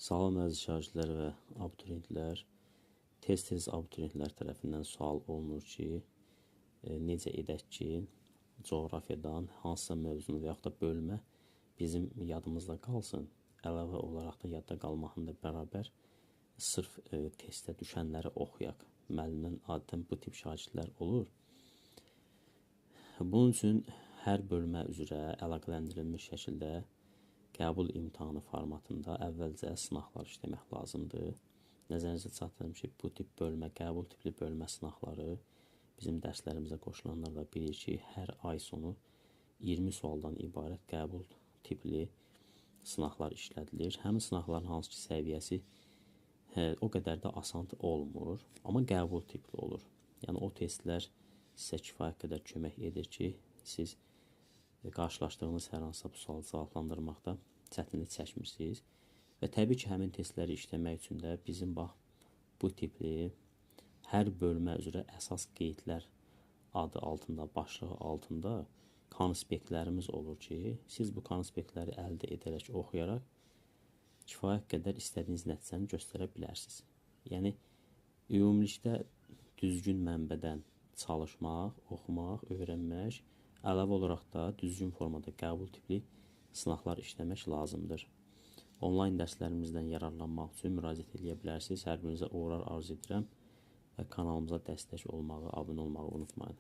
Salam əziz şagirdlər və abituriyentlər. Tez-tez abituriyentlər tərəfindən sual olunur ki, necə edək ki, coğrafiyadan hansısa mövzunu və yaxud da bölmə bizim yadımızda qalsın. Əlavə olaraq da yadda qalmaqla bərabər sırf testdə düşənləri oxuyaq. Müəllimdən adətən bu tip şagirdlər olur. Bunun üçün hər bölmə üzrə əlaqələndirilmiş şəkildə qəbul imtahanı formatında əvvəlcə sınaqlar işləmək lazımdır. Nəzərinizə çatdırım ki, bu tip bölmə, qəbul tipli bölmə sınaqları bizim dərslərimizə qoşulanlar da bilir ki, hər ay sonu 20 sualdan ibarət qəbul tipli sınaqlar işlədilir. Həmin sınaqların hansı ki səviyyəsi o qədər də asan olmur, amma qəbul tipli olur. Yəni o testlər sizə kifayət qədər kömək edir ki, siz qarşılaşdığınız hər hansısa bu sualı cavablandırmaqda çətinlik çəkmirsiniz. Və təbii ki, həmin testləri işləmək üçün də bizim bu tipli hər bölmə üzrə əsas qeydlər adı altında, başlığı altında konspektlərimiz olur ki, siz bu konspektləri əldə edərək, oxuyaraq kifayət qədər istədiyiniz nəticəni göstərə bilərsiniz. Yəni, ümumilikdə düzgün mənbədən çalışmaq, oxumaq, öyrənmək, əlavə olaraq da düzgün formada qəbul tipli sınaqlar işləmək lazımdır. Onlayn dərslərimizdən yararlanmaq üçün müraciət edə bilərsiniz. Hər birinizə uğurlar arzu edirəm və kanalımıza dəstək olmağı, abunə olmağı unutmayın.